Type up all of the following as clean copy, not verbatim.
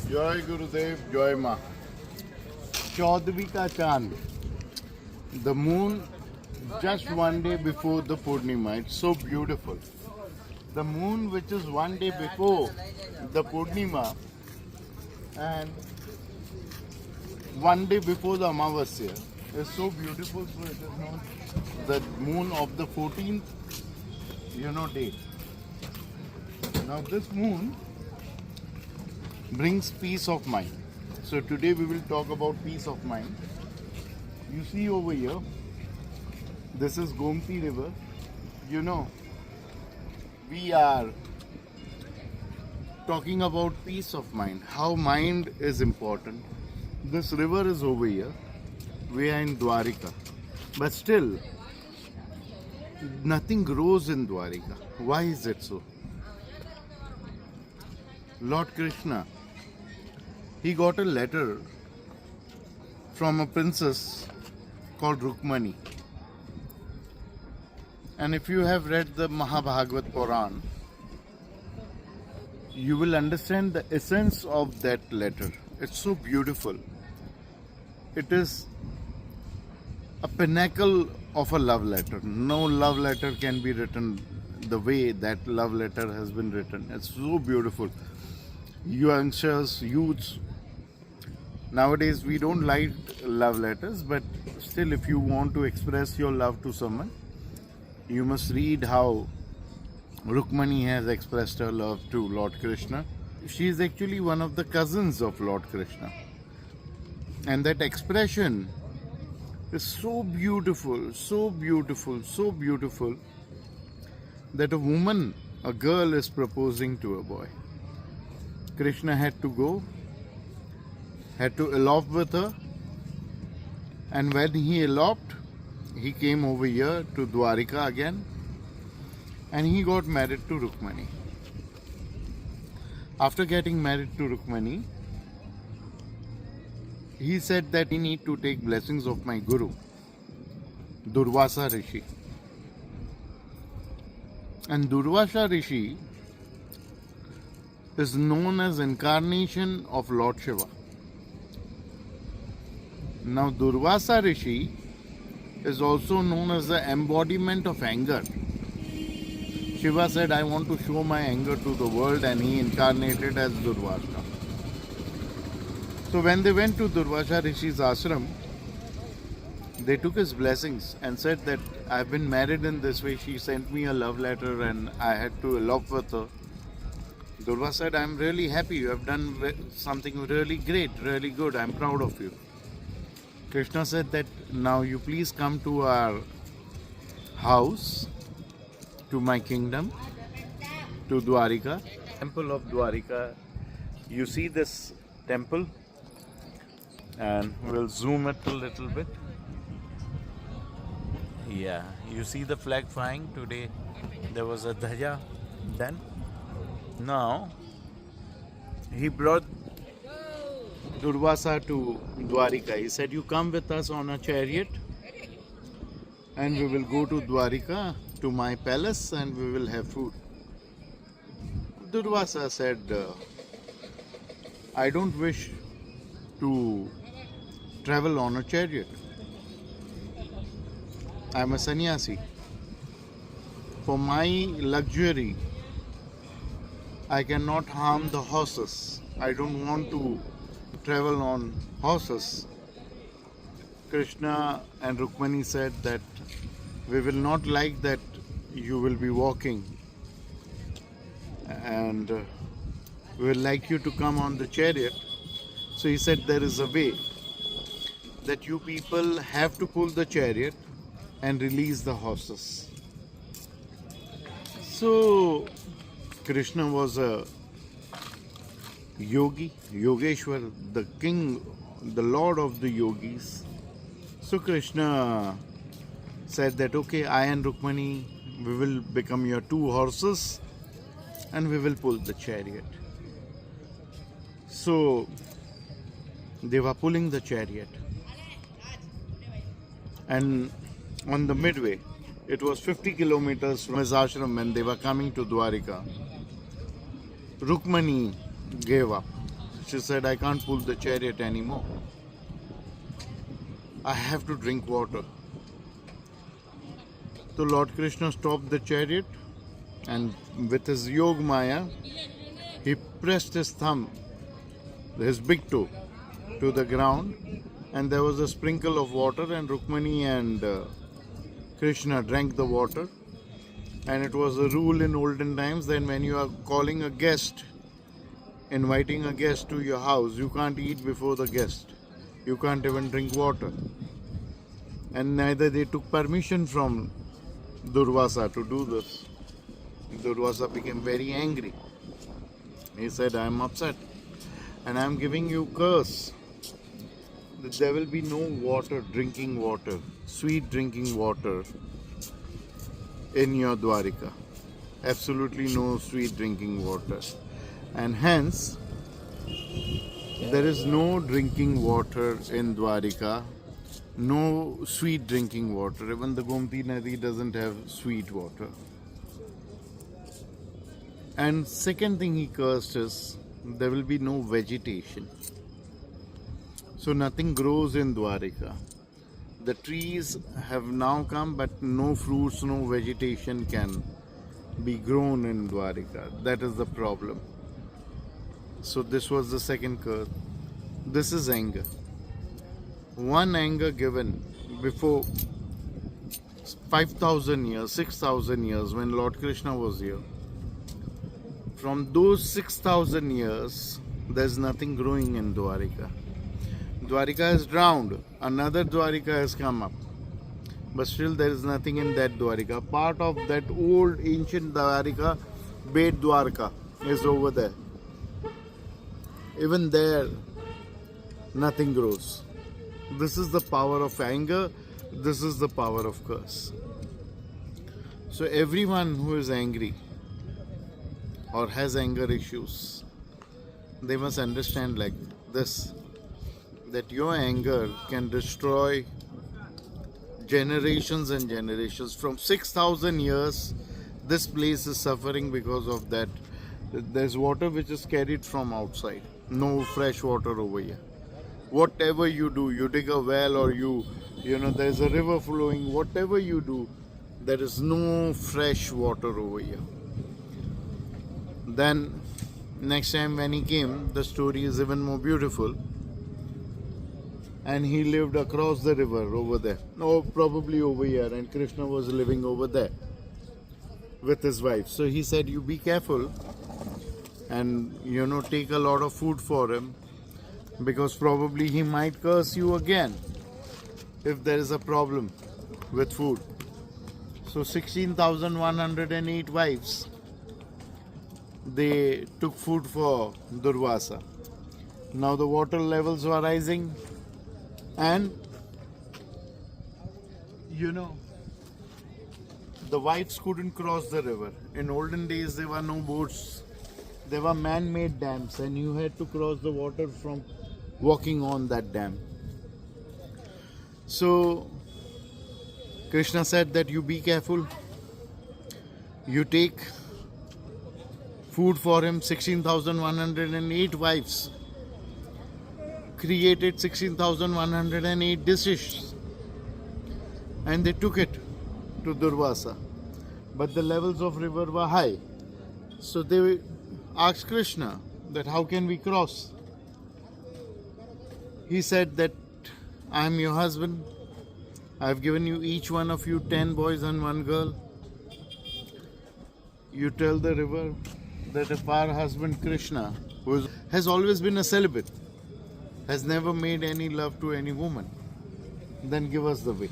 जय गुरुदेव जय माँ। चौदहवीं का चांद, the moon just one day before the Purnima. It's so beautiful. The moon which is one day before the Purnima and one day before the Amavasya is so beautiful. So it is known the moon of the 14th, date. Now this moon brings peace of mind. So today we will talk about peace of mind. You see over here, this is Gomti river. We are talking about peace of mind, how mind is important. This river is over here. We are in Dwarika. But still, nothing grows in Dwarika. Why is it so? Lord Krishna, he got a letter from a princess called Rukmani. And if you have read the Mahabhagavad Puran, you will understand the essence of that letter. It's so beautiful. It is a pinnacle of a love letter. No love letter can be written the way that love letter has been written. It's so beautiful. Youngsters, youths, nowadays we don't like love letters, but still if you want to express your love to someone, you must read how Rukmani has expressed her love to Lord Krishna. She is actually one of the cousins of Lord Krishna. And that expression is so beautiful, so beautiful, so beautiful that a woman, a girl is proposing to a boy. Krishna had to go, had to elope with her, and when he eloped, he came over here to Dwarika again and he got married to Rukmani. After getting married to Rukmani, he said that he need to take blessings of my Guru, Durvasa Rishi. And Durvasa Rishi is known as incarnation of Lord Shiva. Now Durvasa Rishi is also known as the embodiment of anger. Shiva said, I want to show my anger to the world, and he incarnated as Durvasa. So when they went to Durvasa Rishi's ashram, they took his blessings and said that I've been married in this way. She sent me a love letter and I had to elope with her. Durvasa said, I'm really happy. You have done something really great, really good. I'm proud of you. Krishna said that now you please come to our house, to my kingdom, to Dwarika, temple of Dwarika. You see this temple, and we'll zoom it a little bit. Yeah, you see the flag flying today. There was a dhaja done. Now he brought Durvasa to Dwarika. He said, you come with us on a chariot and we will go to Dwarika, to my palace, and we will have food. Durvasa said, I don't wish to travel on a chariot. I am a sannyasi. For my luxury, I cannot harm the horses. I don't want to travel on horses. Krishna and Rukmani said that we will not like that you will be walking, and we will like you to come on the chariot. So he said there is a way that you people have to pull the chariot and release the horses. So Krishna was a yogi, Yogeshwar, the king, the lord of the yogis. So Krishna said that, okay, I and Rukmani, we will become your two horses and we will pull the chariot. So they were pulling the chariot, and on the midway, it was 50 kilometers from his ashram when they were coming to Dwarika, Rukmani gave up. She said, I can't pull the chariot anymore. I have to drink water. So Lord Krishna stopped the chariot and with his Yog Maya, he pressed his thumb, his big toe, to the ground, and there was a sprinkle of water, and Rukmani and Krishna drank the water. And it was a rule in olden times that when you are calling a guest, inviting a guest to your house, you can't eat before the guest. You can't even drink water. And neither they took permission from Durvasa to do this. Durvasa became very angry. He said, I am upset and I am giving you curse that there will be no water, drinking water, sweet drinking water in your Dwarika. Absolutely no sweet drinking water. And hence, there is no drinking water in Dwarika, no sweet drinking water. Even the Gomti Nadi doesn't have sweet water. And second thing he cursed is, there will be no vegetation. So nothing grows in Dwarika. The trees have now come, but no fruits, no vegetation can be grown in Dwarika. That is the problem. So this was the second curse. This is anger. One anger given before 5,000 years, 6,000 years when Lord Krishna was here. From those 6,000 years, there's nothing growing in Dwarika. Dwarika has drowned. Another Dwarika has come up. But still there is nothing in that Dwarika. Part of that old ancient Dwarika, Bet Dwarka, is over there. Even there, nothing grows. This is the power of anger. This is the power of curse. So everyone who is angry or has anger issues, they must understand like this, that your anger can destroy generations and generations. From 6,000 years, this place is suffering because of that. There's water which is carried from outside. No fresh water over here. Whatever you do, you dig a well or there's a river flowing, whatever you do, there is no fresh water over here. Then next time when he came, the story is even more beautiful. And he lived across the river over there. No, probably over here. And Krishna was living over there with his wife. So he said, you be careful and, take a lot of food for him, because probably he might curse you again if there is a problem with food. So 16,108 wives, they took food for Durvasa. Now the water levels were rising and the wives couldn't cross the river. In olden days there were no boats. There were man-made dams and you had to cross the water from walking on that dam. So Krishna said that you be careful. You take food for him. 16,108 wives created 16,108 dishes and they took it to Durvasa. But the levels of river were high. So they asked Krishna that how can we cross? He said that I am your husband. I have given you each one of you 10 boys and 1 girl. You tell the river that if our husband Krishna, who has always been a celibate, has never made any love to any woman, then give us the way.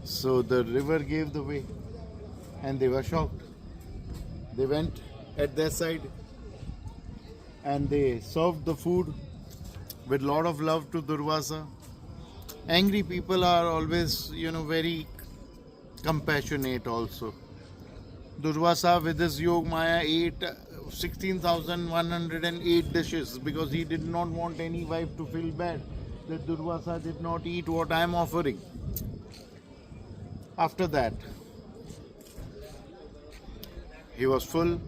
So the river gave the way and they were shocked. They went at their side and they served the food with lot of love to Durvasa. Angry people are always, very compassionate also. Durvasa with his Yog Maya ate 16,108 dishes because he did not want any wife to feel bad that Durvasa did not eat what I am offering. After that, he was full,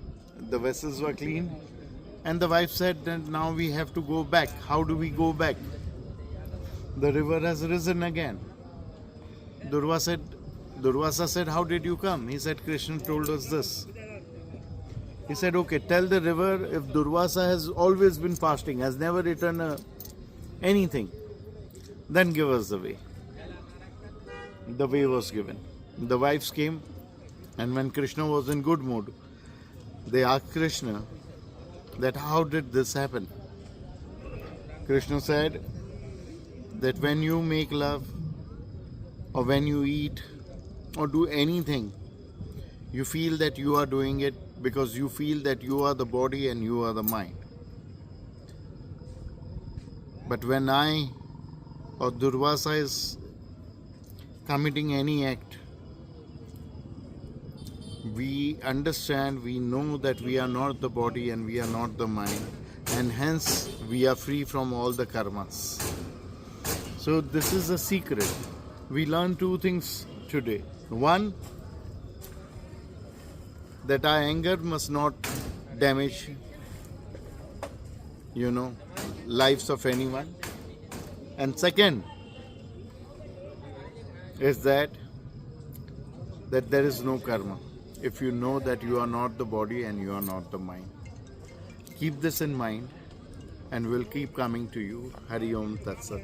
the vessels were clean, And the wife said that now we have to go back. How do we go back? The river has risen again. Durvasa said, how did you come? He said, Krishna told us this. He said, okay, tell the river if Durvasa has always been fasting, has never eaten anything, then give us the way. The way was given. The wives came, and when Krishna was in good mood, they asked Krishna that how did this happen? Krishna said that when you make love, or when you eat, or do anything, you feel that you are doing it because you feel that you are the body and you are the mind. But when I or Durvasa is committing any act, we understand, we know that we are not the body and we are not the mind, and hence we are free from all the karmas. So this is a secret. We learn two things today. One, that our anger must not damage, lives of anyone. And second is that there is no karma. If you know that you are not the body and you are not the mind. Keep this in mind and we'll keep coming to you. Hari Om Tat Sat.